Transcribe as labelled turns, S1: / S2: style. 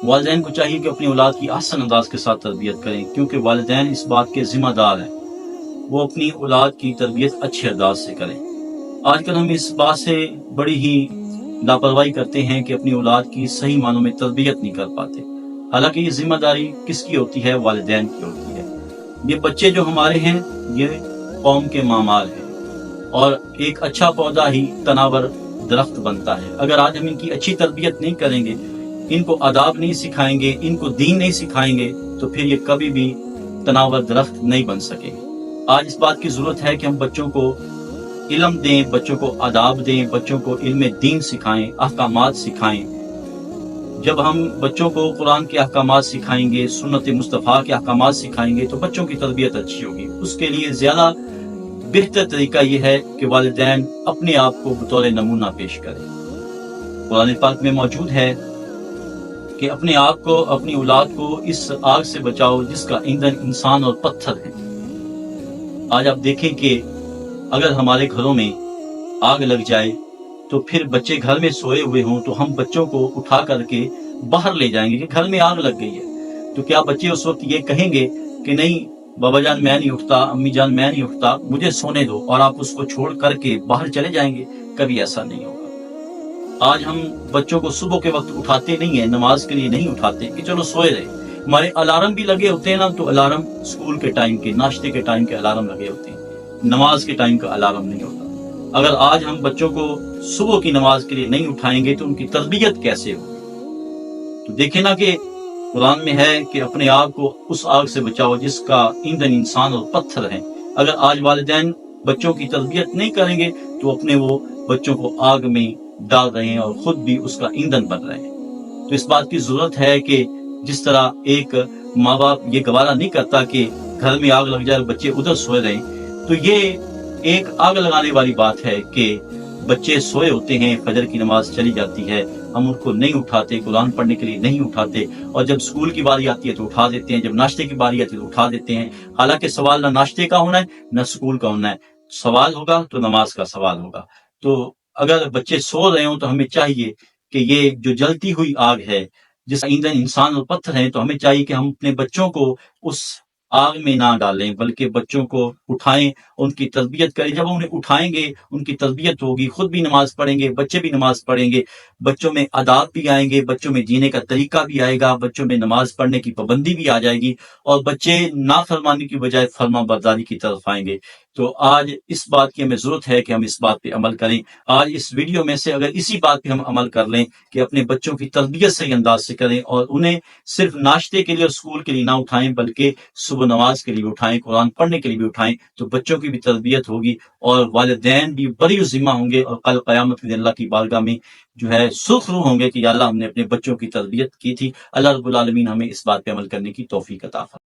S1: والدین کو چاہیے کہ اپنی اولاد کی احسن انداز کے ساتھ تربیت کریں، کیونکہ والدین اس بات کے ذمہ دار ہیں، وہ اپنی اولاد کی تربیت اچھے انداز سے کریں۔ آج کل ہم اس بات سے بڑی ہی لاپرواہی کرتے ہیں کہ اپنی اولاد کی صحیح معنوں میں تربیت نہیں کر پاتے، حالانکہ یہ ذمہ داری کس کی ہوتی ہے؟ والدین کی ہوتی ہے۔ یہ بچے جو ہمارے ہیں یہ قوم کے معمار ہیں، اور ایک اچھا پودا ہی تناور درخت بنتا ہے۔ اگر آج ہم ان کی اچھی تربیت نہیں کریں گے، ان کو آداب نہیں سکھائیں گے، ان کو دین نہیں سکھائیں گے، تو پھر یہ کبھی بھی تناور درخت نہیں بن سکے۔ آج اس بات کی ضرورت ہے کہ ہم بچوں کو علم دیں، بچوں کو آداب دیں، بچوں کو علم دین سکھائیں، احکامات سکھائیں۔ جب ہم بچوں کو قرآن کے احکامات سکھائیں گے، سنت مصطفیٰ کے احکامات سکھائیں گے، تو بچوں کی تربیت اچھی ہوگی۔ اس کے لیے زیادہ بہتر طریقہ یہ ہے کہ والدین اپنے آپ کو بطور نمونہ پیش کریں۔ قرآن پاک میں موجود ہے کہ اپنے آپ کو، اپنی اولاد کو اس آگ سے بچاؤ جس کا ایندھن انسان اور پتھر ہے۔ آج آپ دیکھیں کہ اگر ہمارے گھروں میں آگ لگ جائے تو پھر بچے گھر میں سوئے ہوئے ہوں تو ہم بچوں کو اٹھا کر کے باہر لے جائیں گے کہ گھر میں آگ لگ گئی ہے، تو کیا بچے اس وقت یہ کہیں گے کہ نہیں بابا جان میں نہیں اٹھتا، امی جان میں نہیں اٹھتا، مجھے سونے دو، اور آپ اس کو چھوڑ کر کے باہر چلے جائیں گے؟ کبھی ایسا نہیں ہوگا۔ آج ہم بچوں کو صبح کے وقت اٹھاتے نہیں ہیں، نماز کے لیے نہیں اٹھاتے کہ چلو سوئے رہے۔ ہمارے الارم بھی لگے ہوتے ہیں نا، تو الارم اسکول کے ٹائم کے، ناشتے کے ٹائم کے الارم لگے ہوتے ہیں، نماز کے ٹائم کا الارم نہیں ہوتا۔ اگر آج ہم بچوں کو صبح کی نماز کے لیے نہیں اٹھائیں گے تو ان کی تربیت کیسے ہوگی؟ تو دیکھیں نا کہ قرآن میں ہے کہ اپنے آپ کو اس آگ سے بچاؤ جس کا ایندھن انسان اور پتھر ہے۔ اگر آج والدین بچوں کی تربیت نہیں کریں گے تو اپنے وہ بچوں کو آگ میں ڈال رہے ہیں اور خود بھی اس کا ایندھن بن رہے ہیں۔ تو اس بات کی ضرورت ہے کہ جس طرح ایک ماں باپ یہ گوارا نہیں کرتا کہ گھر میں آگ لگ جائے اور بچے ادھر سوئے رہیں، تو یہ ایک آگ لگانے والی بات ہے کہ بچے سوئے ہوتے ہیں، فجر کی نماز چلی جاتی ہے، ہم ان کو نہیں اٹھاتے، قرآن پڑھنے کے لیے نہیں اٹھاتے، اور جب اسکول کی باری آتی ہے تو اٹھا دیتے ہیں، جب ناشتے کی باری آتی ہے تو اٹھا دیتے ہیں۔ حالانکہ سوال نہ ناشتے کا ہونا ہے نہ اسکول کا ہونا ہے، سوال ہوگا تو نماز کا سوال ہوگا۔ تو اگر بچے سو رہے ہوں تو ہمیں چاہیے کہ یہ جو جلتی ہوئی آگ ہے جس کا ایندھن انسان اور پتھر ہے، تو ہمیں چاہیے کہ ہم اپنے بچوں کو اس آگ میں نہ ڈالیں، بلکہ بچوں کو اٹھائیں، ان کی تربیت کریں۔ جب انہیں اٹھائیں گے ان کی تربیت ہوگی، خود بھی نماز پڑھیں گے، بچے بھی نماز پڑھیں گے، بچوں میں آداب بھی آئیں گے، بچوں میں جینے کا طریقہ بھی آئے گا، بچوں میں نماز پڑھنے کی پابندی بھی آ جائے گی، اور بچے نافرمانی کی بجائے فرما برداری کی طرف آئیں گے۔ تو آج اس بات کی ہمیں ضرورت ہے کہ ہم اس بات پہ عمل کریں۔ آج اس ویڈیو میں سے اگر اسی بات پہ ہم عمل کر لیں کہ اپنے بچوں کی تربیت صحیح انداز سے کریں، اور انہیں صرف ناشتے کے لیے اور اسکول کے لیے نہ اٹھائیں بلکہ صبح نماز کے لیے اٹھائیں، قرآن پڑھنے کے لیے بھی اٹھائیں، تو بچوں کی بھی تربیت ہوگی اور والدین بھی بری ذمہ ہوں گے، اور کل قیامت کے دن اللہ کی بارگاہ میں جو ہے سرخرو ہوں گے کہ یا اللہ ہم نے اپنے بچوں کی تربیت کی تھی۔ اللہ رب العالمین ہمیں اس بات پہ عمل کرنے کی توفیق عطا فرمائے۔